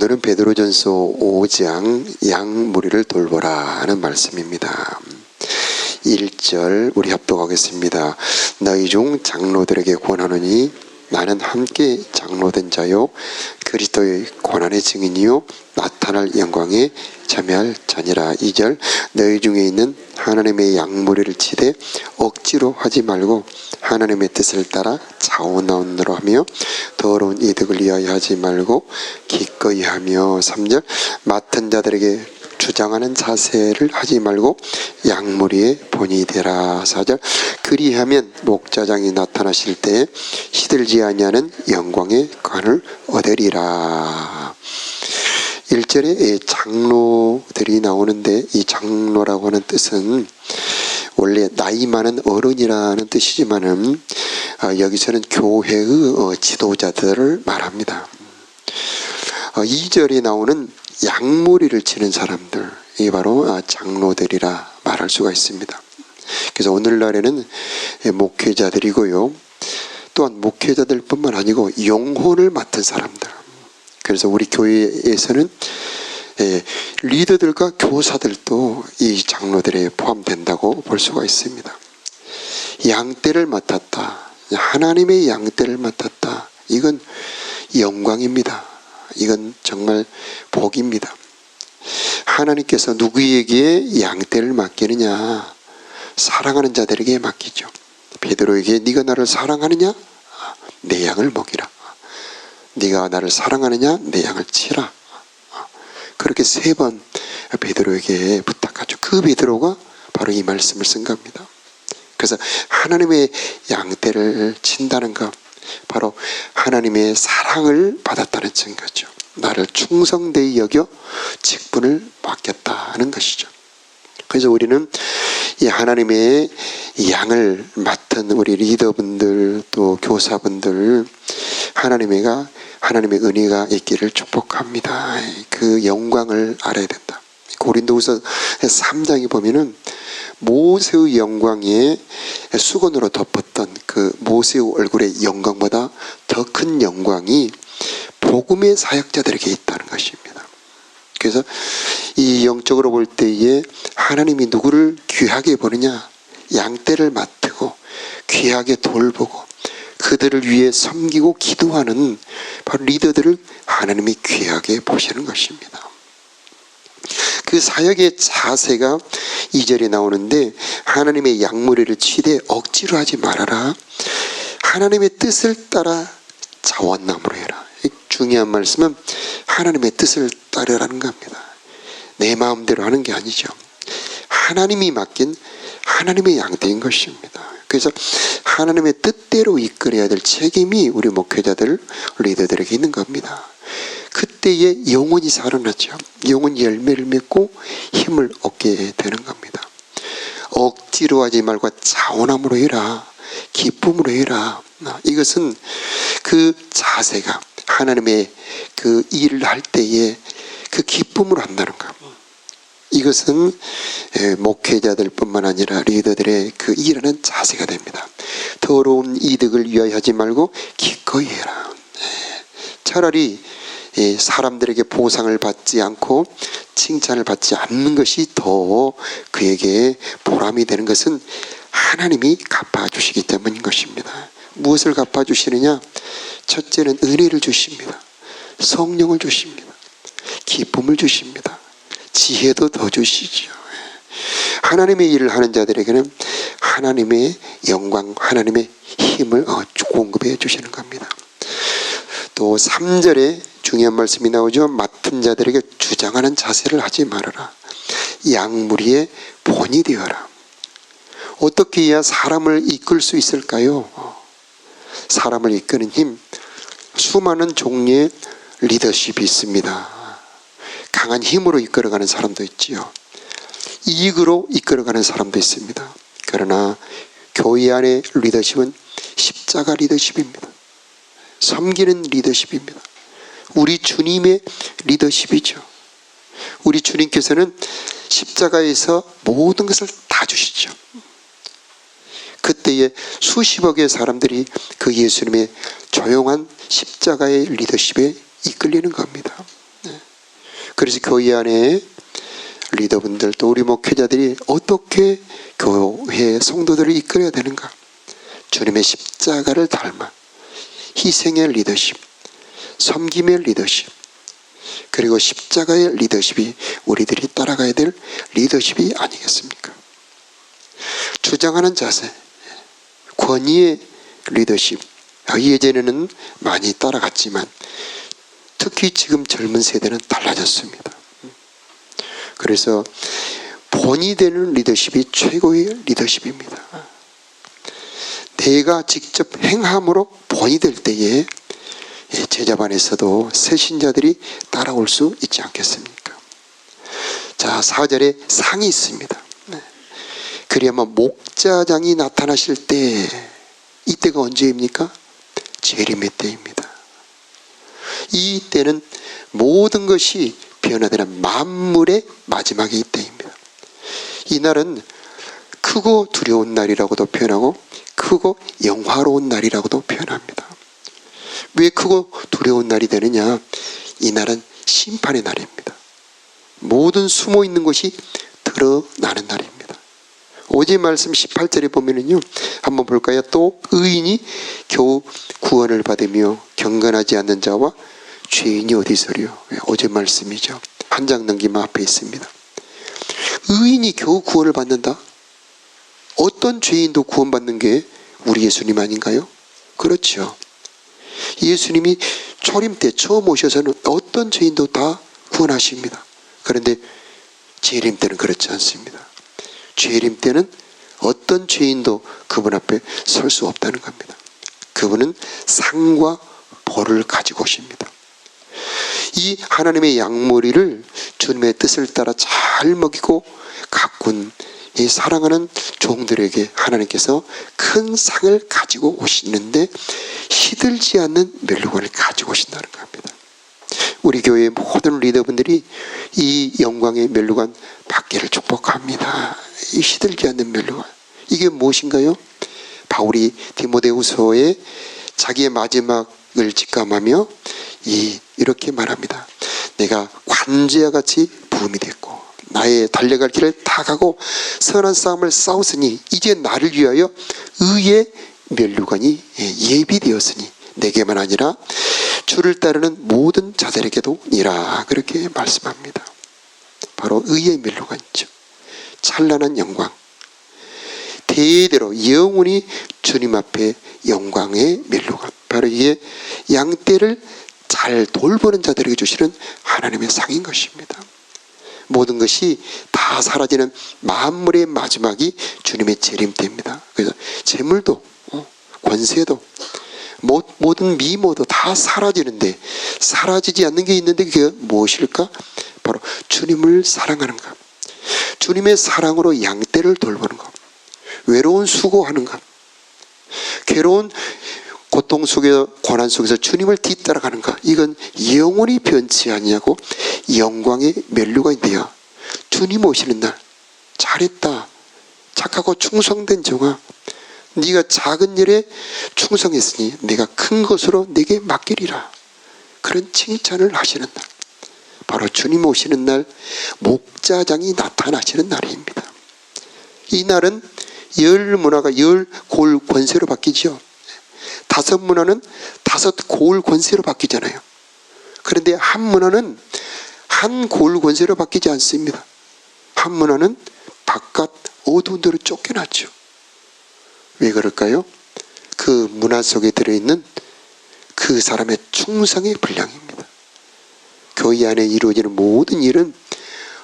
오늘은 베드로전서 5장 양무리를 돌보라 하는 말씀입니다. 1절 우리 합독하겠습니다. 너희 중 장로들에게 권하노니 나는 함께 장로된 자요 그리스도의 고난의 증인이요 나타날 영광에 참여할 자니라. 2절 너희 중에 있는 하나님의 양무리를 치되 억지로 하지 말고 하나님의 뜻을 따라 자원나온으로 하며 더러운 이득을 위하여 하지 말고 기꺼이 하며. 3절 맡은 자들에게 주장하는 자세를 하지 말고 양무리의 본이 되라. 4절 그리하면 목자장이 나타나실 때에 시들지 아니하는 영광의 관을 얻으리라. 1절에 장로들이 나오는데 이 장로라고 하는 뜻은 원래 나이 많은 어른이라는 뜻이지만은 여기서는 교회의 지도자들을 말합니다. 2절에 나오는 양무리를 치는 사람들, 이게 바로 장로들이라 말할 수가 있습니다. 그래서 오늘날에는 목회자들이고요, 또한 목회자들 뿐만 아니고 영혼을 맡은 사람들, 그래서 우리 교회에서는 리더들과 교사들도 이 장로들에 포함된다고 볼 수가 있습니다. 양떼를 맡았다, 하나님의 양떼를 맡았다, 이건 영광입니다. 이건 정말 복입니다. 하나님께서 누구에게 양떼를 맡기느냐? 사랑하는 자들에게 맡기죠. 베드로에게 네가 나를 사랑하느냐? 내 양을 먹이라. 네가 나를 사랑하느냐? 내 양을 치라. 그렇게 3번 베드로에게 부탁하죠. 그 베드로가 바로 이 말씀을 쓴 겁니다. 그래서 하나님의 양떼를 친다는 것, 바로 하나님의 사랑을 받았다는 증거죠. 나를 충성되이 여겨 직분을 맡겼다는 것이죠. 그래서 우리는 이 하나님의 양을 맡은 우리 리더분들 또 교사분들 하나님의 은혜가 있기를 축복합니다. 그 영광을 알아야 된다. 고린도후서 3장에 보면은 모세의 영광에 수건으로 덮었던 그 모세의 얼굴의 영광보다 더 큰 영광이 복음의 사역자들에게 있다는 것입니다. 그래서 이 영적으로 볼 때에 하나님이 누구를 귀하게 보느냐? 양떼를 맡고 귀하게 돌보고 그들을 위해 섬기고 기도하는 바로 리더들을 하나님이 귀하게 보시는 것입니다. 그 사역의 자세가 2절에 나오는데 하나님의 양무리를 치되 억지로 하지 말아라. 하나님의 뜻을 따라 자원나무로 해라. 중요한 말씀은 하나님의 뜻을 따르라는 겁니다. 내 마음대로 하는 게 아니죠. 하나님이 맡긴 하나님의 양떼인 것입니다. 그래서 하나님의 뜻대로 이끌어야 될 책임이 우리 목회자들, 리더들에게 있는 겁니다. 그때에 영혼이 살아나죠. 영혼이 열매를 맺고 힘을 얻게 되는 겁니다. 억지로 하지 말고 자원함으로 해라. 기쁨으로 해라. 이것은 그 자세가 하나님의 그 일을 할 때에 그 기쁨으로 한다는 것. 이것은 목회자들 뿐만 아니라 리더들의 그 일하는 자세가 됩니다. 더러운 이득을 위하여 하지 말고 기꺼이 해라. 차라리 사람들에게 보상을 받지 않고 칭찬을 받지 않는 것이 더 그에게 보람이 되는 것은 하나님이 갚아주시기 때문인 것입니다. 무엇을 갚아주시느냐? 첫째는 은혜를 주십니다. 성령을 주십니다. 기쁨을 주십니다. 지혜도 더 주시죠. 하나님의 일을 하는 자들에게는 하나님의 영광, 하나님의 힘을 공급해 주시는 겁니다. 또 3절에 중요한 말씀이 나오죠. 맡은 자들에게 주장하는 자세를 하지 말아라. 양무리의 본이 되어라. 어떻게 해야 사람을 이끌 수 있을까요? 사람을 이끄는 힘, 수많은 종류의 리더십이 있습니다. 강한 힘으로 이끌어가는 사람도 있지요. 이익으로 이끌어가는 사람도 있습니다. 그러나 교회 안의 리더십은 십자가 리더십입니다. 섬기는 리더십입니다. 우리 주님의 리더십이죠. 우리 주님께서는 십자가에서 모든 것을 다 주시죠. 그때에 수십억의 사람들이 그 예수님의 조용한 십자가의 리더십에 이끌리는 겁니다. 그래서 교회 안에 리더분들 또 우리 목회자들이 어떻게 교회 성도들을 이끌어야 되는가? 주님의 십자가를 닮아 희생의 리더십, 섬김의 리더십, 그리고 십자가의 리더십이 우리들이 따라가야 될 리더십이 아니겠습니까? 주장하는 자세, 권위의 리더십, 예전에는 많이 따라갔지만 특히 지금 젊은 세대는 달라졌습니다. 그래서 본이 되는 리더십이 최고의 리더십입니다. 내가 직접 행함으로 본이 될 때에 제자반에서도 새 신자들이 따라올 수 있지 않겠습니까? 자, 4절에 상이 있습니다. 그래야만 목자장이 나타나실 때, 이때가 언제입니까? 재림의 때입니다. 이 때는 모든 것이 변화되는 만물의 마지막의 때입니다. 이 날은 크고 두려운 날이라고도 표현하고 크고 영화로운 날이라고도 표현합니다. 왜 크고 두려운 날이 되느냐? 이 날은 심판의 날입니다. 모든 숨어 있는 것이 드러나는 날입니다. 오직 말씀 18절에 보면은요, 한번 볼까요? 또 의인이 겨우 구원을 받으며 경건하지 않는 자와 죄인이 어디 있으리요? 어제 말씀이죠. 한 장 넘기면 앞에 있습니다. 의인이 겨우 구원을 받는다? 어떤 죄인도 구원받는 게 우리 예수님 아닌가요? 그렇죠. 예수님이 초림 때 처음 오셔서는 어떤 죄인도 다 구원하십니다. 그런데 재림 때는 그렇지 않습니다. 재림 때는 어떤 죄인도 그분 앞에 설 수 없다는 겁니다. 그분은 상과 벌을 가지고 오십니다. 이 하나님의 양머리를 주님의 뜻을 따라 잘 먹이고 가꾼 이 사랑하는 종들에게 하나님께서 큰 상을 가지고 오시는데 시들지 않는 멸류관을 가지고 오신다는 겁니다. 우리 교회의 모든 리더분들이 이 영광의 멸류관 받기를 축복합니다. 이 시들지 않는 멸류관, 이게 무엇인가요? 바울이 디모데후서에 자기의 마지막을 직감하며 이렇게 말합니다. 내가 관제와 같이 부음이 됐고 나의 달려갈 길을 다 가고 선한 싸움을 싸웠으니 이제 나를 위하여 의의 멸류관이 예비되었으니 내게만 아니라 주를 따르는 모든 자들에게도 니라, 그렇게 말씀합니다. 바로 의의 멸류관이죠. 찬란한 영광, 대대로 영원히 주님 앞에 영광의 멸류관, 바로 이게 양떼를 잘 돌보는 자들에게 주시는 하나님의 상인 것입니다. 모든 것이 다 사라지는 만물의 마지막이 주님의 재림 때입니다. 그래서 재물도 권세도 모든 미모도 다 사라지는데 사라지지 않는 게 있는데 그게 무엇일까? 바로 주님을 사랑하는 것, 주님의 사랑으로 양떼를 돌보는 것, 외로운 수고하는 것, 괴로운 고통 속에 고난 속에서 주님을 뒤따라가는 것, 이건 영원히 변치 아니하고 영광의 멸류관이 되어 주님 오시는 날 잘했다, 착하고 충성된 종아, 네가 작은 일에 충성했으니 내가 큰 것으로 네게 맡기리라, 그런 칭찬을 하시는 날, 바로 주님 오시는 날 목자장이 나타나시는 날입니다. 이 날은 열 문화가 열 골 권세로 바뀌죠. 다섯 문화는 다섯 골 권세로 바뀌잖아요. 그런데 한 문화는 한 골 권세로 바뀌지 않습니다. 한 문화는 바깥 어두운 데로 쫓겨났죠. 왜 그럴까요? 그 문화 속에 들어있는 그 사람의 충성의 분량입니다. 교회 안에 이루어지는 모든 일은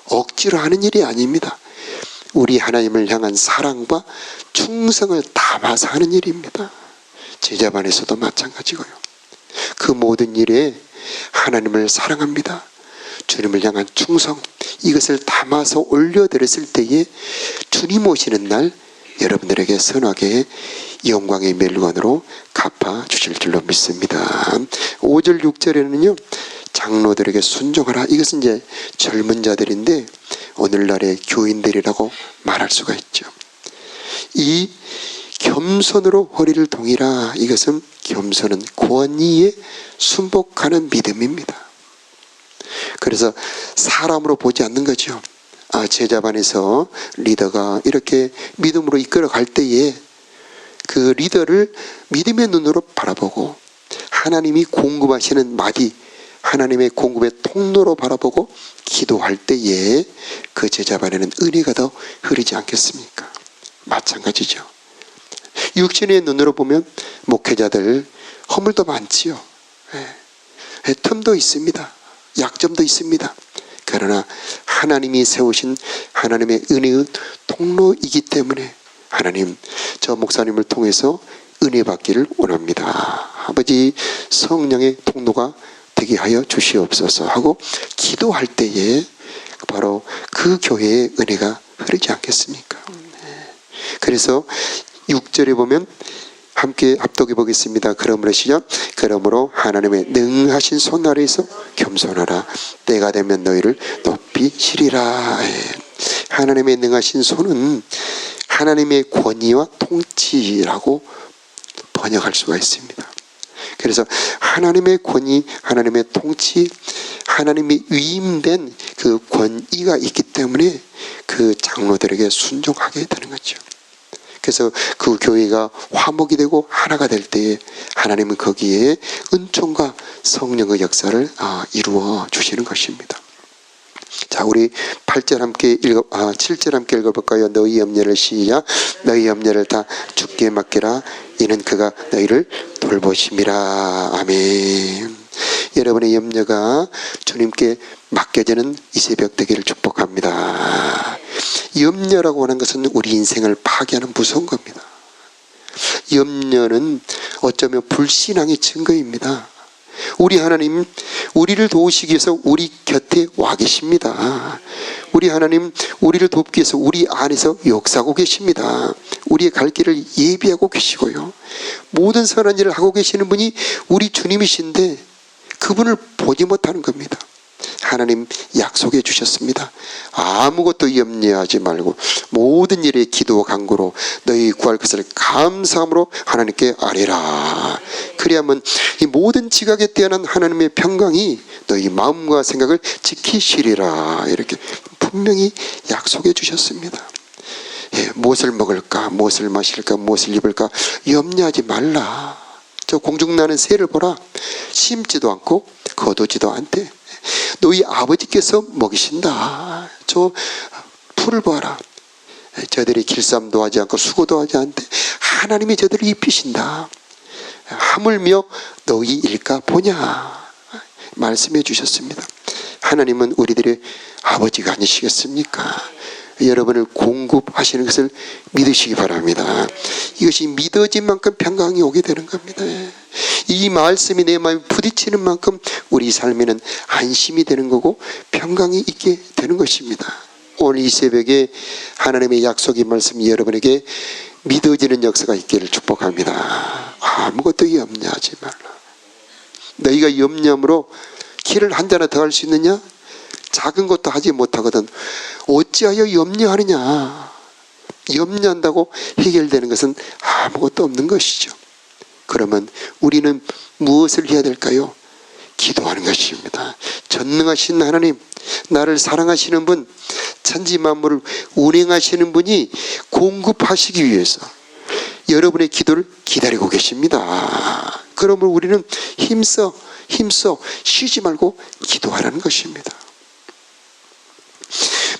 억지로 하는 일이 아닙니다. 우리 하나님을 향한 사랑과 충성을 담아서 하는 일입니다. 제자반에서도 마찬가지고요. 그 모든 일에 하나님을 사랑합니다, 주님을 향한 충성, 이것을 담아서 올려드렸을 때에 주님 오시는 날 여러분들에게 선하게 영광의 멸류관으로 갚아주실 줄로 믿습니다. 5절 6절에는요 장로들에게 순종하라, 이것은 이제 젊은 자들인데 오늘날의 교인들이라고 말할 수가 있죠. 이 겸손으로 허리를 동이라, 이것은 겸손은 권위에 순복하는 믿음입니다. 그래서 사람으로 보지 않는 거죠. 제자반에서 리더가 이렇게 믿음으로 이끌어 갈 때에 그 리더를 믿음의 눈으로 바라보고 하나님이 공급하시는 마디, 하나님의 공급의 통로로 바라보고 기도할 때에 그 제자반에는 은혜가 더 흐르지 않겠습니까? 마찬가지죠. 육신의 눈으로 보면 목회자들 허물도 많지요. 틈도 있습니다. 약점도 있습니다. 그러나 하나님이 세우신 하나님의 은혜의 통로이기 때문에 하나님, 저 목사님을 통해서 은혜 받기를 원합니다. 아버지, 성령의 통로가 되게 하여 주시옵소서 하고 기도할 때에 바로 그 교회의 은혜가 흐르지 않겠습니까? 그래서 6절에 보면 함께 합독해 보겠습니다. 그러므로 시작. 그러므로 하나님의 능하신 손 아래에서 겸손하라. 때가 되면 너희를 높이시리라. 하나님의 능하신 손은 하나님의 권위와 통치라고 번역할 수가 있습니다. 그래서 하나님의 권위, 하나님의 통치, 하나님이 위임된 그 권위가 있기 때문에 그 장로들에게 순종하게 되는 거죠. 그래서 그 교회가 화목이 되고 하나가 될 때에 하나님은 거기에 은총과 성령의 역사를 이루어 주시는 것입니다. 자, 우리 7절 함께 읽어볼까요? 너희 염려를 시작. 너희 염려를 다 주께 맡기라. 이는 그가 너희를 돌보심이라. 아멘. 여러분의 염려가 주님께 맡겨지는 이 새벽 되기를 축복합니다. 염려라고 하는 것은 우리 인생을 파괴하는 무서운 겁니다. 염려는 어쩌면 불신앙의 증거입니다. 우리 하나님, 우리를 도우시기 위해서 우리 곁에 와 계십니다. 우리 하나님, 우리를 돕기 위해서 우리 안에서 역사하고 계십니다. 우리의 갈 길을 예비하고 계시고요. 모든 선한 일을 하고 계시는 분이 우리 주님이신데 그분을 보지 못하는 겁니다. 하나님 약속해 주셨습니다. 아무것도 염려하지 말고 모든 일에 기도와 간구로 너희 구할 것을 감사함으로 하나님께 아뢰라. 그리하면 이 모든 지각에 뛰어난 하나님의 평강이 너희 마음과 생각을 지키시리라. 이렇게 분명히 약속해 주셨습니다. 무엇을 먹을까, 무엇을 마실까, 무엇을 입을까 염려하지 말라. 저 공중나는 새를 보라. 심지도 않고 거두지도 않대. 너희 아버지께서 먹이신다. 저 풀을 보아라. 저들이 길쌈도 하지 않고 수고도 하지 않대. 하나님이 저들을 입히신다. 하물며 너희 일까 보냐. 말씀해 주셨습니다. 하나님은 우리들의 아버지가 아니시겠습니까? 여러분을 공급하시는 것을 믿으시기 바랍니다. 이것이 믿어진 만큼 평강이 오게 되는 겁니다. 이 말씀이 내 마음에 부딪히는 만큼 우리 삶에는 안심이 되는 거고 평강이 있게 되는 것입니다. 오늘 이 새벽에 하나님의 약속의 말씀이 여러분에게 믿어지는 역사가 있기를 축복합니다. 아무것도 염려하지 말라. 너희가 염려함으로 길을 한 자나 더 할 수 있느냐? 작은 것도 하지 못하거든 어찌하여 염려하느냐. 염려한다고 해결되는 것은 아무것도 없는 것이죠. 그러면 우리는 무엇을 해야 될까요? 기도하는 것입니다. 전능하신 하나님, 나를 사랑하시는 분, 천지 만물을 운행하시는 분이 공급하시기 위해서 여러분의 기도를 기다리고 계십니다. 그러면 우리는 힘써 쉬지 말고 기도하라는 것입니다.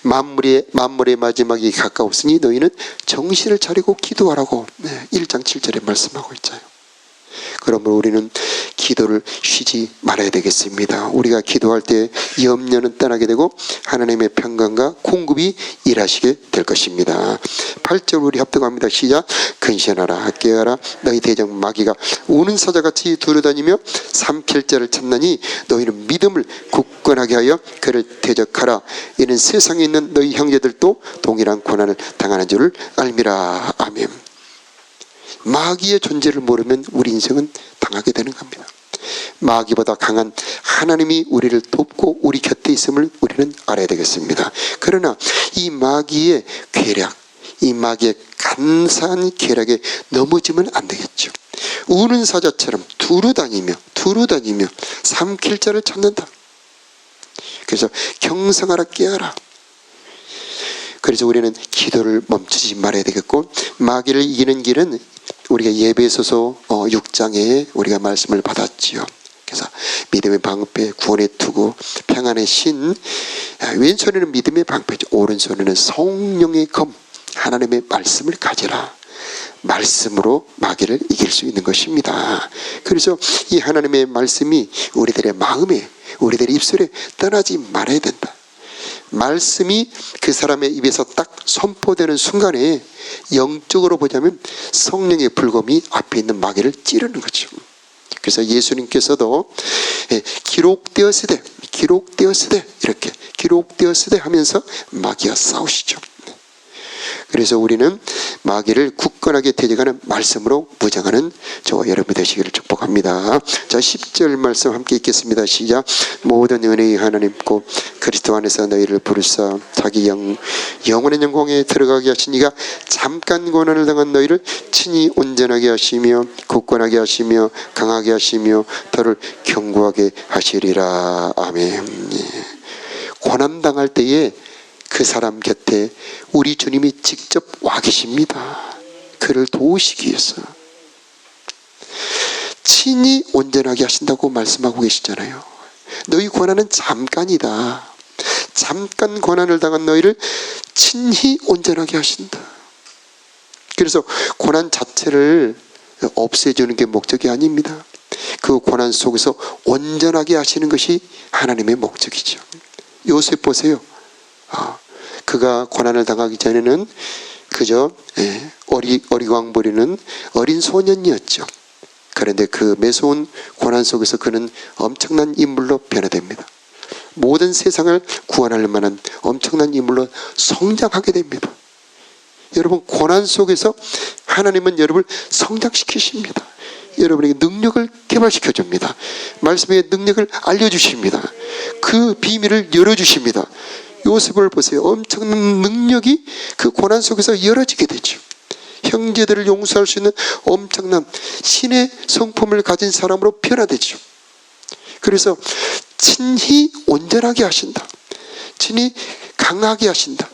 만물의 마지막이 가까웠으니 너희는 정신을 차리고 기도하라고 1장 7절에 말씀하고 있잖아요. 그러므로 우리는 기도를 쉬지 말아야 되겠습니다. 우리가 기도할 때 염려는 떠나게 되고 하나님의 평강과 공급이 일하시게 될 것입니다. 8절 우리 합독합니다. 시작. 근신하라 깨어라 너희 대적 마귀가 우는 사자같이 두루다니며 삼킬 자를 찾나니 너희는 믿음을 굳건하게 하여 그를 대적하라. 이는 세상에 있는 너희 형제들도 동일한 고난을 당하는 줄을 알미라. 아멘. 마귀의 존재를 모르면 우리 인생은 당하게 되는 겁니다. 마귀보다 강한 하나님이 우리를 돕고 우리 곁에 있음을 우리는 알아야 되겠습니다. 그러나 이 마귀의 괴략, 이 마귀의 간사한 괴략에 넘어지면 안 되겠죠. 우는 사자처럼 두루다니며 삼킬 자를 찾는다. 그래서 경성하라 깨어라. 그래서 우리는 기도를 멈추지 말아야 되겠고, 마귀를 이기는 길은 우리가 예배소서 6장에 우리가 말씀을 받았지요. 그래서 믿음의 방패, 구원의 투구, 평안의 신, 왼손에는 믿음의 방패죠. 오른손에는 성령의 검, 하나님의 말씀을 가져라. 말씀으로 마귀를 이길 수 있는 것입니다. 그래서 이 하나님의 말씀이 우리들의 마음에, 우리들의 입술에 떠나지 말아야 된다. 말씀이 그 사람의 입에서 딱 선포되는 순간에 영적으로 보자면 성령의 불검이 앞에 있는 마귀를 찌르는 거죠. 그래서 예수님께서도 기록되었으되 이렇게 기록되었으되 하면서 마귀와 싸우시죠. 그래서 우리는 마귀를 굳건하게 대적하는 말씀으로 무장하는 저와 여러분 되시기를 축복합니다. 자, 10절 말씀 함께 읽겠습니다. 시작. 모든 은혜의 하나님고 그리스도 안에서 너희를 부르사 자기 영원의 영광에 들어가게 하신 이가 잠깐 고난을 당한 너희를 친히 온전하게 하시며 굳건하게 하시며 강하게 하시며 너를 견고하게 하시리라. 아멘. 고난당할 때에 그 사람 곁에 우리 주님이 직접 와 계십니다. 그를 도우시기 위해서. 친히 온전하게 하신다고 말씀하고 계시잖아요. 너희 고난은 잠깐이다. 잠깐 고난을 당한 너희를 친히 온전하게 하신다. 그래서 고난 자체를 없애주는 게 목적이 아닙니다. 그 고난 속에서 온전하게 하시는 것이 하나님의 목적이죠. 요셉 보세요. 그가 고난을 당하기 전에는 그저 어리광 부리는 어린 소년이었죠. 그런데 그 매서운 고난 속에서 그는 엄청난 인물로 변화됩니다. 모든 세상을 구원할 만한 엄청난 인물로 성장하게 됩니다. 여러분, 고난 속에서 하나님은 여러분을 성장시키십니다. 여러분에게 능력을 개발시켜 줍니다. 말씀의 능력을 알려주십니다. 그 비밀을 열어주십니다. 요셉을 보세요. 엄청난 능력이 그 고난 속에서 열어지게 되죠. 형제들을 용서할 수 있는 엄청난 신의 성품을 가진 사람으로 변화되죠. 그래서 친히 온전하게 하신다. 친히 강하게 하신다.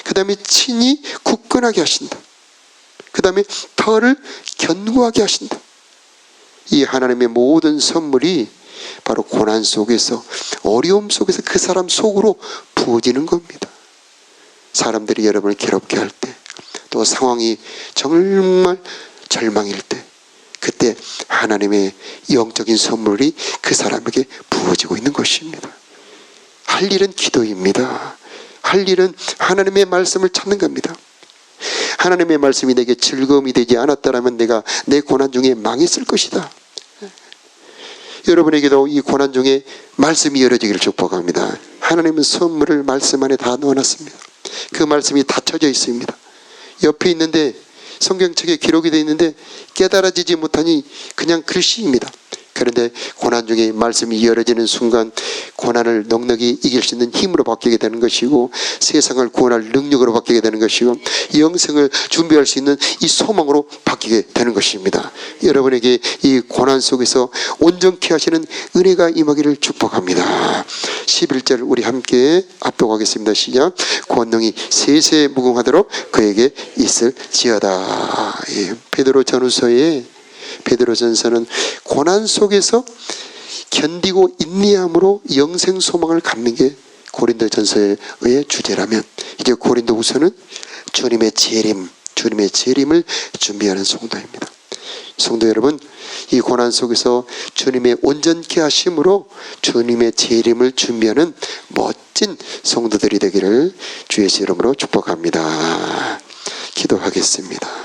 그 다음에 친히 굳건하게 하신다. 그 다음에 터를 견고하게 하신다. 이 하나님의 모든 선물이 바로 고난 속에서, 어려움 속에서 그 사람 속으로 부어지는 겁니다. 사람들이 여러분을 괴롭게 할 때, 또 상황이 정말 절망일 때, 그때 하나님의 영적인 선물이 그 사람에게 부어지고 있는 것입니다. 할 일은 기도입니다. 할 일은 하나님의 말씀을 찾는 겁니다. 하나님의 말씀이 내게 즐거움이 되지 않았다면 내가 내 고난 중에 망했을 것이다. 여러분에게도 이 고난 중에 말씀이 열어지기를 축복합니다. 하나님은 선물을 말씀 안에 다 넣어놨습니다. 그 말씀이 닫혀져 있습니다. 옆에 있는데, 성경책에 기록이 되어 있는데 깨달아지지 못하니 그냥 글씨입니다. 그런데 고난 중에 말씀이 열어지는 순간 고난을 넉넉히 이길 수 있는 힘으로 바뀌게 되는 것이고, 세상을 구원할 능력으로 바뀌게 되는 것이고, 영생을 준비할 수 있는 이 소망으로 바뀌게 되는 것입니다. 여러분에게 이 고난 속에서 온전케 하시는 은혜가 임하기를 축복합니다. 11절 우리 함께 압독하겠습니다. 시작. 권능이 세세 무궁하도록 그에게 있을지어다. 베드로전서는 고난 속에서 견디고 인내함으로 영생 소망을 갖는 게 고린도전서의 주제라면, 이제 고린도후서는 주님의 재림을 준비하는 성도입니다. 성도 여러분, 이 고난 속에서 주님의 온전케 하심으로 주님의 재림을 준비하는 멋진 성도들이 되기를 주의 이름으로 축복합니다. 기도하겠습니다.